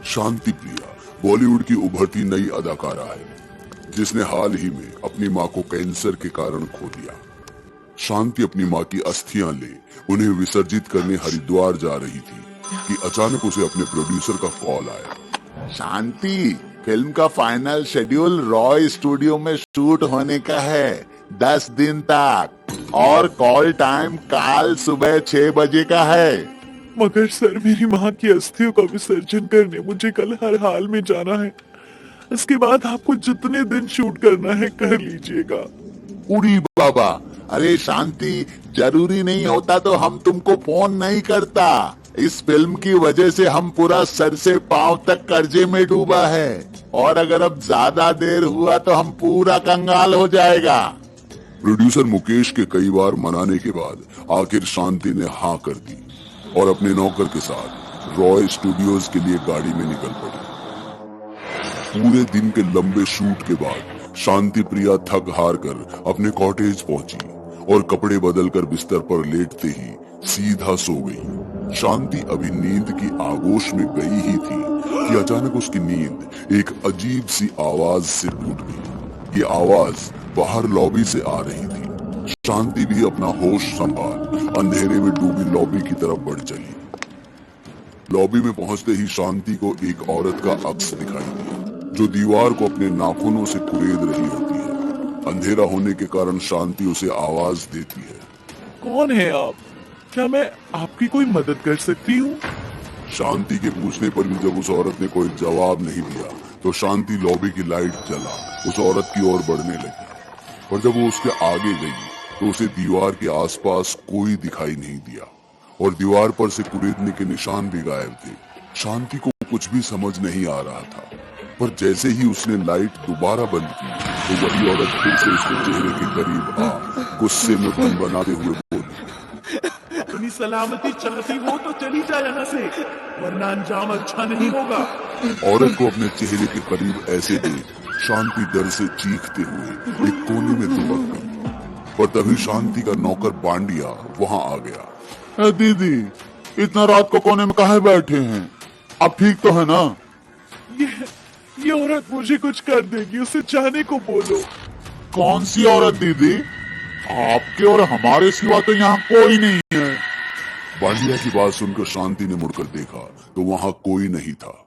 शांति प्रिया बॉलीवुड की उभरती नई अदाकारा है, जिसने हाल ही में अपनी मां को कैंसर के कारण खो दिया। शांति अपनी मां की अस्थियां ले उन्हें विसर्जित करने हरिद्वार जा रही थी कि अचानक उसे अपने प्रोड्यूसर का कॉल आया। शांति, फिल्म का फाइनल शेड्यूल रॉय स्टूडियो में शूट होने का है 10 दिन तक, और कॉल टाइम कल सुबह 6 बजे का है। मगर सर, मेरी माँ की अस्थियों का विसर्जन करने मुझे कल हर हाल में जाना है। इसके बाद आपको जितने दिन शूट करना है कर लीजिएगा। उड़ी बाबा, अरे शांति, जरूरी नहीं होता तो हम तुमको फोन नहीं करता। इस फिल्म की वजह से हम पूरा सर से पांव तक कर्जे में डूबा है, और अगर अब ज्यादा देर हुआ तो हम पूरा कंगाल हो जाएगा। प्रोड्यूसर मुकेश के कई बार मनाने के बाद आखिर शांति ने हाँ कर दी और अपने नौकर के साथ रॉय स्टूडियोज के लिए गाड़ी में निकल पड़ी। पूरे दिन के लंबे शूट के बाद शांति प्रिया थक हार कर अपने कॉटेज पहुंची और कपड़े बदलकर बिस्तर पर लेटते ही सीधा सो गई। शांति अभी नींद की आगोश में गई ही थी कि अचानक उसकी नींद एक अजीब सी आवाज से टूट गई। ये आवाज बाहर लॉबी से आ रही थी। शांति भी अपना होश संभाल अंधेरे में डूबी लॉबी की तरफ बढ़ चली। लॉबी में पहुंचते ही शांति को एक औरत का अक्स दिखाई दिया, जो दीवार को अपने नाखूनों से कुरेद रही होती है। अंधेरा होने के कारण शांति उसे आवाज देती है। कौन है आप? क्या मैं आपकी कोई मदद कर सकती हूँ? शांति के पूछने पर भी जब उस औरत ने कोई जवाब नहीं दिया तो शांति लॉबी की लाइट जला उस औरत की ओर बढ़ने लगी। और जब वो उसके आगे गई तो उसे दीवार के आसपास कोई दिखाई नहीं दिया और दीवार पर से कुरेदने के निशान भी गायब थे। शांति को कुछ भी समझ नहीं आ रहा था, पर जैसे ही उसने लाइट दोबारा बंद की तो वही औरत फिर से उसके चेहरे के करीब आ गुस्से में बन बनाते हुए बोली, अपनी सलामती चाहती हो तो चली जा यहाँ से, वरना अंजाम अच्छा नहीं होगा। औरत को अपने चेहरे के करीब ऐसे देख शांति डर से चीखते हुए एक कोने में दुबक गई। पर तभी शांति का नौकर पांडिया वहां आ गया। दीदी, इतना रात को कोने में काहे बैठे हैं? आप ठीक तो है ना? ये औरत मुझे कुछ कर देगी, उसे जाने को बोलो। कौन सी औरत दीदी? आपके और हमारे सिवा तो यहाँ कोई नहीं है। पांडिया की बात सुनकर शांति ने मुड़कर देखा तो वहां कोई नहीं था।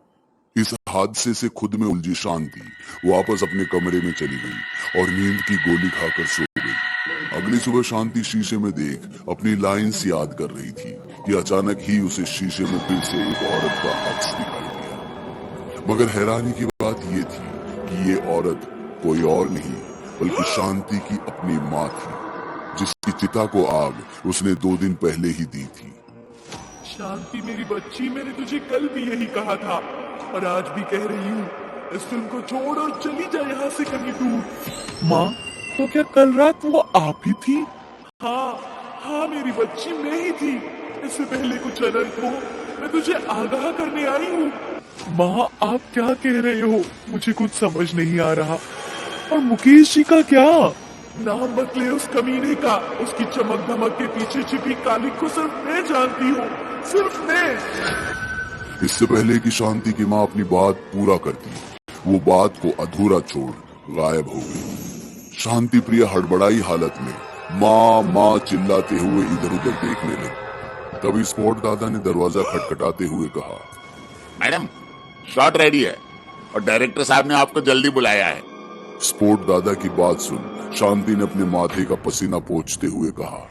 इस हादसे से खुद में उलझी शांति वापस अपने कमरे में चली गई और नींद की गोली खाकर सो गई। अगली सुबह शांति शीशे में देख अपनी लाइन्स याद कर रही थी कि अचानक ही उसे शीशे में फिर से एक औरत का अक्स दिखाई दिया। मगर हैरानी की बात ये थी कि ये औरत कोई और नहीं बल्कि शांति की अपनी माँ थी, जिसकी चिता को आग उसने 2 दिन पहले ही दी थी। शांति मेरी बच्ची, मैंने तुझे कल भी यही कहा था और आज भी कह रही हूँ, इस फिल्म को छोड़ और चली जा यहाँ से कहीं दूर। माँ, तो क्या कल रात वो आप ही थी? हाँ मेरी बच्ची, मैं ही थी। इससे पहले कुछ अनर्थ हो, मैं तुझे आगाह करने आई हूँ। माँ, आप क्या कह रहे हो? मुझे कुछ समझ नहीं आ रहा। और मुकेश जी का क्या? नाम मत ले उस कमीने का। उसकी चमक धमक के पीछे छिपी काली को सिर्फ मैं जानती हूँ, सिर्फ मैं। इससे पहले कि शांति की माँ अपनी बात पूरा करती, वो बात को अधूरा छोड़ गायब हो गई। शांति प्रिया हड़बड़ाई हालत में माँ माँ चिल्लाते हुए इधर उधर देखने लगी। तभी स्पॉट दादा ने दरवाजा खटखटाते हुए कहा, मैडम, शॉट रेडी है और डायरेक्टर साहब ने आपको जल्दी बुलाया है। स्पॉट दादा की बात सुन शांति ने अपने माथे का पसीना पोंछते हुए कहा,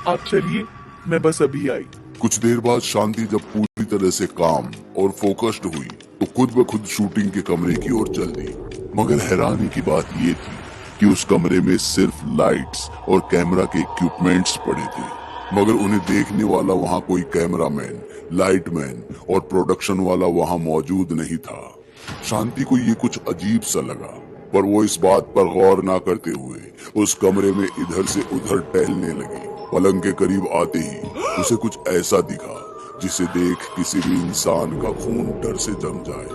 आप चलिए, मैं बस अभी आई। कुछ देर बाद शांति जब पूरी तरह से काम और फोकस्ड हुई तो खुद ब खुद शूटिंग के कमरे की ओर चल दी। मगर हैरानी की बात ये थी कि उस कमरे में सिर्फ लाइट्स और कैमरा के इक्विपमेंट्स पड़े थे, मगर उन्हें देखने वाला वहां कोई कैमरामैन, लाइटमैन और प्रोडक्शन वाला वहां मौजूद नहीं था। शांति को ये कुछ अजीब सा लगा, पर वो इस बात पर गौर ना करते हुए उस कमरे में इधर से उधर टहलने लगी। पलंग के करीब आते ही उसे कुछ ऐसा दिखा जिसे देख किसी भी इंसान का खून डर से जम जाए।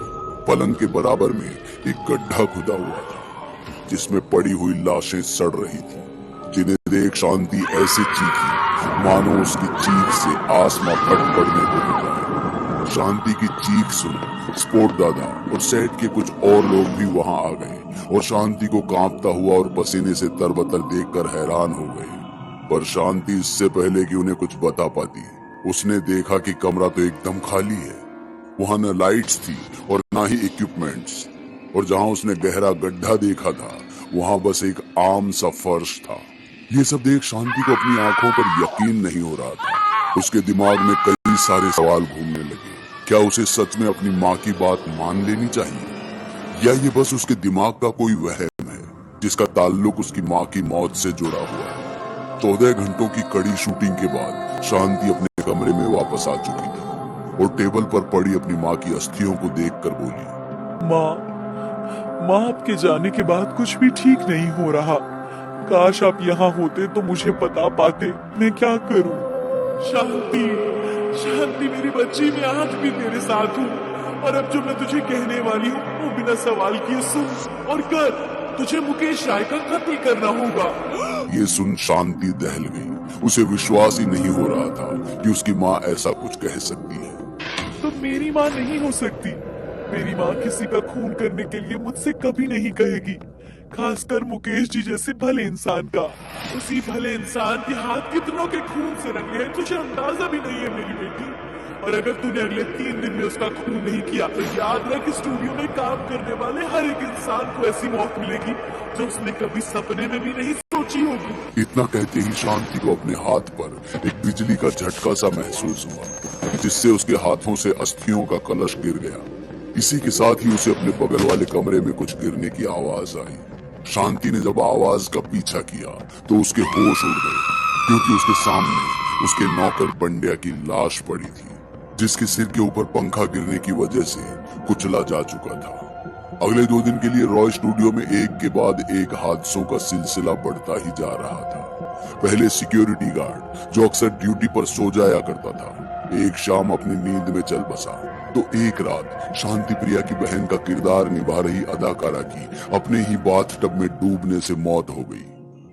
पलंग के बराबर में एक गड्ढा खुदा हुआ था, जिसमें पड़ी हुई लाशें सड़ रही थी, जिन्हें देख शांति ऐसे चीखी मानो उसकी चीख से आसमां फट पड़ने को हो जाए। शांति की चीख सुन स्पोर्ट दादा और सेठ के कुछ और लोग भी वहां आ गए और शांति को कांपता हुआ और पसीने से तरबतर देखकर हैरान हो गए। पर शांति इससे पहले कि उन्हें कुछ बता पाती, उसने देखा कि कमरा तो एकदम खाली है। वहां न लाइट्स थी और ना ही इक्विपमेंट्स, और जहां उसने गहरा गड्ढा देखा था वहां बस एक आम सा फर्श था। ये सब देख शांति को अपनी आंखों पर यकीन नहीं हो रहा था। उसके दिमाग में कई सारे सवाल घूमने लगे। क्या उसे सच में अपनी माँ की बात मान लेनी चाहिए, या ये बस उसके दिमाग का कोई वहम है जिसका ताल्लुक उसकी माँ की मौत से जुड़ा हुआ है। 14 घंटों की कड़ी शूटिंग के बाद शांति अपने कमरे में वापस आ चुकी थी और टेबल पर पड़ी अपनी माँ की अस्थियों को देखकर बोली, माँ आपके जाने के बाद कुछ भी ठीक नहीं हो रहा। काश आप यहाँ होते तो मुझे बता पाते। मैं क्या करूँ? शांति, शांति मेरी बच्ची, मैं आज भी तेरे साथ हूँ, और अब जो मैं तुझे कहने वाली हूँ वो बिना सवाल किए सुन और कर। तुझे मुकेश राय का कत्ल करना होगा। ये सुन शांति दहल गई। उसे विश्वास ही नहीं हो रहा था कि उसकी माँ ऐसा कुछ कह सकती है। तो मेरी माँ नहीं हो सकती। मेरी माँ किसी का खून करने के लिए मुझसे कभी नहीं कहेगी, खासकर मुकेश जी जैसे भले इंसान का। उसी भले इंसान के हाथ कितनों के खून से रंगे हैं तुझे अंदाजा भी नहीं है मेरी बेटी। और अगर तूने अगले 3 दिन में उसका खून नहीं किया तो याद रख, स्टूडियो में काम करने वाले हर एक इंसान को ऐसी मौत मिलेगी जो उसने कभी सपने में भी नहीं सोची होगी। इतना कहते ही शांति को अपने हाथ पर एक बिजली का झटका सा महसूस हुआ, जिससे उसके हाथों से अस्थियों का कलश गिर गया। इसी के साथ ही उसे अपने बगल वाले कमरे में कुछ गिरने की आवाज आई। शांति ने जब आवाज का पीछा किया तो उसके होश उड़ गए, क्योंकि उसके सामने उसके नौकर बंड्या की लाश पड़ी थी, जिसके सिर के ऊपर पंखा गिरने की वजह से कुचला जा चुका था। अगले 2 दिन के लिए रॉय स्टूडियो में एक के बाद एक हादसों का सिलसिला बढ़ता ही जा रहा था। पहले सिक्योरिटी गार्ड जो अक्सर ड्यूटी पर सो जाया करता था, एक शाम अपनी नींद में चल बसा तो एक रात शांति प्रिया की बहन का किरदार निभा रही अदाकारा की अपने ही बाथटब में डूबने से मौत हो गई।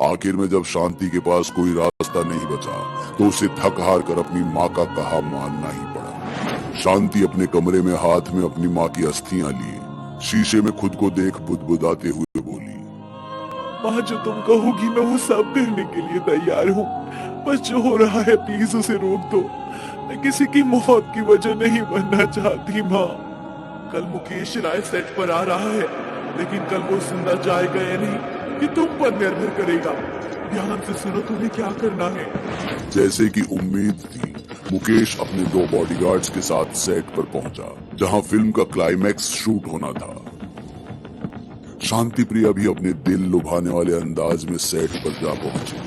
आखिर में जब शांति के पास कोई रास्ता नहीं बचा तो उसे थक हार कर अपनी माँ का कहा मानना ही पड़ा। शांति अपने कमरे में हाथ में अपनी माँ की अस्थियां लिए शीशे में खुद को देख बुदबुदाते हुए बोली, माँ जो तुम कहोगी मैं वो सब करने के लिए तैयार हूँ। बस जो हो रहा है प्लीज उसे रोक दो। मैं किसी की मौत की वजह नहीं बनना चाहती माँ। कल मुकेश राय सेट पर आ रहा है, लेकिन कल वो जिंदा जाएगा या नहीं ये तुम पर निर्भर करेगा। ध्यान से सुनो तुम्हें क्या करना है। जैसे कि उम्मीद थी, मुकेश अपने 2 बॉडीगार्ड्स के साथ सेट पर पहुंचा, जहां फिल्म का क्लाइमैक्स शूट होना था। शांति प्रिया भी अपने दिल लुभाने वाले अंदाज में सेट पर जा पहुंची,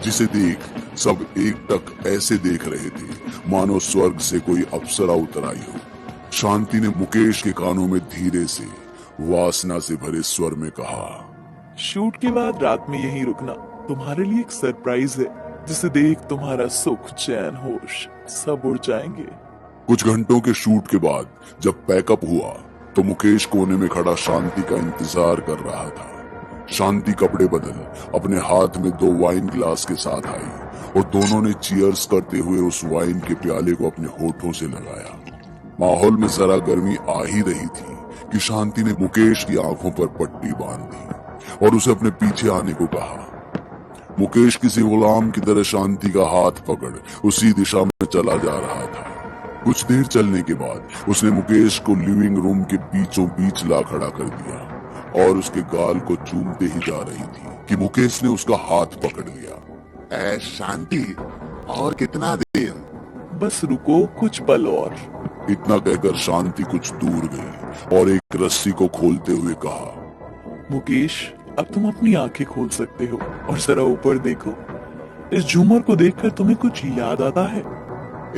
जिसे देख सब एक टक ऐसे देख रहे थे मानो स्वर्ग से कोई अप्सरा उतर आई हो। शांति ने मुकेश के कानों में धीरे से वासना से भरे स्वर में कहा, शूट के बाद रात में यहीं रुकना। तुम्हारे लिए एक सरप्राइज है जिसे देख तुम्हारा सुख चैन होश सब उड़ जाएंगे। कुछ घंटों के शूट के बाद जब पैकअप हुआ तो मुकेश कोने में खड़ा शांति का इंतजार कर रहा था। शांति कपड़े बदल अपने हाथ में 2 वाइन ग्लास के साथ आई और दोनों ने चीयर्स करते हुए उस वाइन के प्याले को अपने होठों से लगाया। माहौल में जरा गर्मी आ ही रही थी कि शांति ने मुकेश की आंखों पर पट्टी बांध दी और उसे अपने पीछे आने को कहा। मुकेश किसी गुलाम की तरह शांति का हाथ पकड़ उसी दिशा में चला जा रहा था। कुछ देर चलने के बाद उसने मुकेश को लिविंग रूम के बीचों बीच ला खड़ा कर दिया और उसके गाल को चूमते ही जा रही थी कि मुकेश ने उसका हाथ पकड़ लिया। ऐ शांति, और कितना देर? बस रुको कुछ पल और। इतना कहकर शांति कुछ दूर गई और एक रस्सी को खोलते हुए कहा, मुकेश अब तुम अपनी आंखें खोल सकते हो और जरा ऊपर देखो। इस झूमर को देखकर तुम्हें कुछ याद आता है?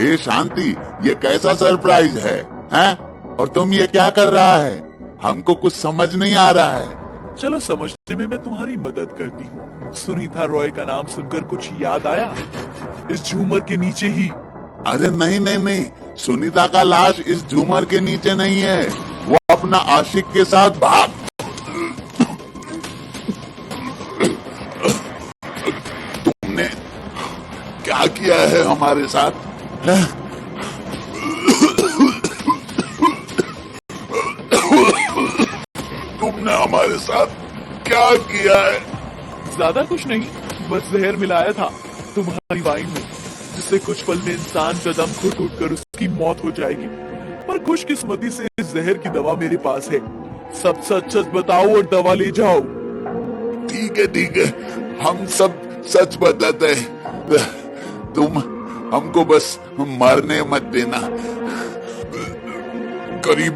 ए शांति, ये कैसा सरप्राइज है, हैं? और तुम ये क्या कर रहा है? हमको कुछ समझ नहीं आ रहा है। चलो समझने में मैं तुम्हारी मदद करती हूँ। सुनीता रॉय का नाम सुनकर कुछ याद आया? इस झूमर के नीचे ही। अरे नहीं नहीं नहीं, सुनीता का लाश इस झूमर के नीचे नहीं है। वो अपना आशिक के साथ भाग। तुमने क्या किया है हमारे साथ? हमारे साथ क्या किया है? ज्यादा कुछ नहीं, बस जहर मिलाया था तुम्हारी वाइन में, जिससे कुछ पल में इंसान का दम घुट कर उसकी मौत हो जाएगी। पर खुशकिस्मती से इस जहर की दवा मेरे पास है। सब सच सच बताओ और दवा ले जाओ। ठीक है, हम सब सच बताते हैं। तुम हमको बस मरने मत देना। करीब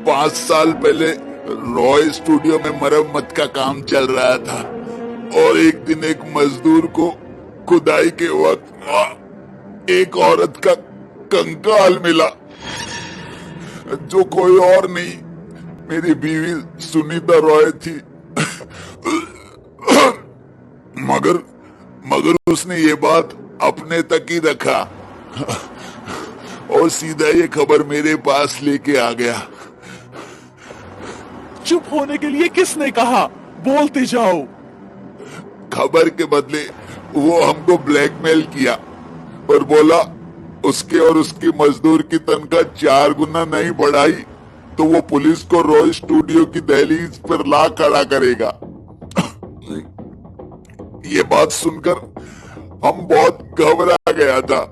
5 साल पहले रॉय स्टूडियो में मरम्मत का काम चल रहा था और एक दिन एक मजदूर को खुदाई के वक्त एक औरत का कंकाल मिला, जो कोई और नहीं, मेरी बीवी सुनीता रॉय थी। मगर उसने ये बात अपने तक ही रखा और सीधा ये खबर मेरे पास लेके आ गया। चुप होने के लिए किसने कहा? बोलते जाओ। खबर के बदले वो हमको ब्लैकमेल किया और बोला उसके और उसकी मजदूर की तनख्वाह 4 गुना नहीं बढ़ाई तो वो पुलिस को रॉय स्टूडियो की दहलीज पर ला खड़ा करेगा। ये बात सुनकर हम बहुत घबरा गया था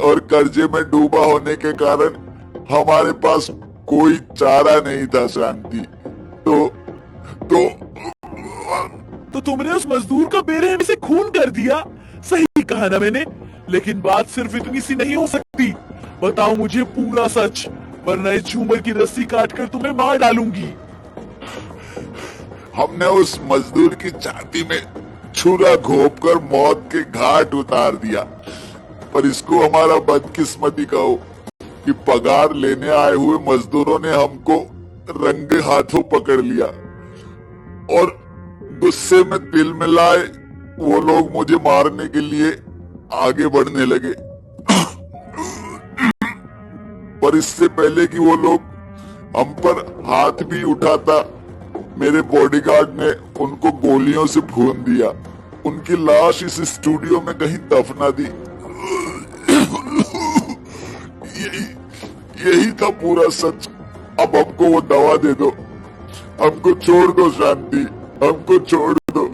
और कर्जे में डूबा होने के कारण हमारे पास कोई चारा नहीं था। शांति तो तुमने उस मजदूर का बेरहमी से खून कर दिया। सही कहा ना मैंने? लेकिन बात सिर्फ इतनी सी नहीं हो सकती। बताओ मुझे पूरा सच, वरना इस झूमर की रस्सी काटकर तुम्हें मार डालूंगी। हमने उस मजदूर की छाती में छुरा घोंपकर मौत के घाट उतार दिया, पर इसको हमारा बदकिस्मती कहो कि पगार लेने आए हुए मजदूरों ने हमको रंगे हाथों पकड़ लिया और गुस्से में तिल मिलाए वो लोग मुझे मारने के लिए आगे बढ़ने लगे। पर इससे पहले कि वो लोग हम पर हाथ भी उठाता, मेरे बॉडीगार्ड ने उनको गोलियों से भून दिया। उनकी लाश इस स्टूडियो में कहीं दफना दी। यही था पूरा सच। अब हमको वो दवा दे दो, हमको छोड़ दो शांति, हमको छोड़ दो।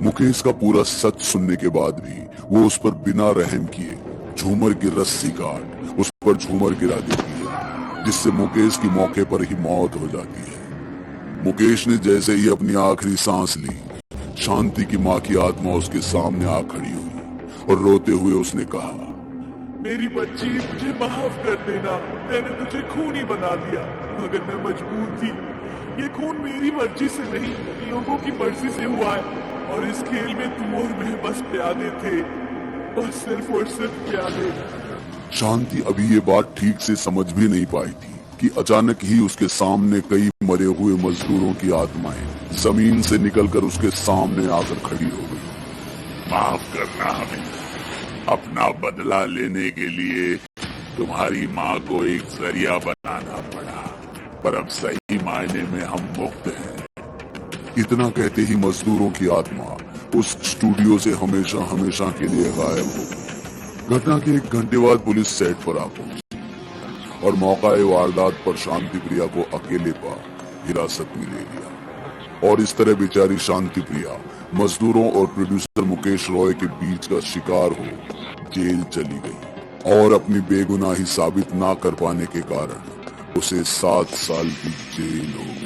मुकेश का पूरा सच सुनने के बाद भी वो उस पर बिना रहम किए झूमर की रस्सी काट उस पर झूमर गिरा देती है, जिससे मुकेश की मौके पर ही मौत हो जाती है। मुकेश ने जैसे ही अपनी आखिरी सांस ली, शांति की माँ की आत्मा उसके सामने आ खड़ी हुई और रोते हुए उसने कहा, मेरी बच्ची, मुझे माफ कर देना। मैंने तुझे खूनी बना दिया, मगर मैं मजबूर थी। ये खून मेरी मर्जी से नहीं, लोगों की मर्जी से हुआ है। और इस खेल में तू और मैं बस प्यादे थे, बस सिर्फ और सिर्फ प्यादे। शांति अभी ये बात ठीक से समझ भी नहीं पाई थी कि अचानक ही उसके सामने कई मरे हुए मजदूरों की आत्माएं जमीन से निकलकर उसके सामने आकर खड़ी हो गई। माफ करना, हमें अपना बदला लेने के लिए तुम्हारी माँ को एक जरिया बनाना पड़ा, पर अब सही मायने में हम मुक्त हैं। इतना कहते ही मजदूरों की आत्मा उस स्टूडियो से हमेशा हमेशा के लिए गायब हो गई। घटना के 1 घंटे बाद पुलिस सेट पर आ पहुंची और मौका-ए वारदात पर शांति प्रिया को अकेले पर हिरासत में ले लिया। और इस तरह बेचारी शांति प्रिया मजदूरों और प्रोड्यूसर मुकेश रॉय के बीच का शिकार हो जेल चली गई और अपनी बेगुनाही साबित ना कर पाने के कारण उसे 7 साल की जेल हो गई।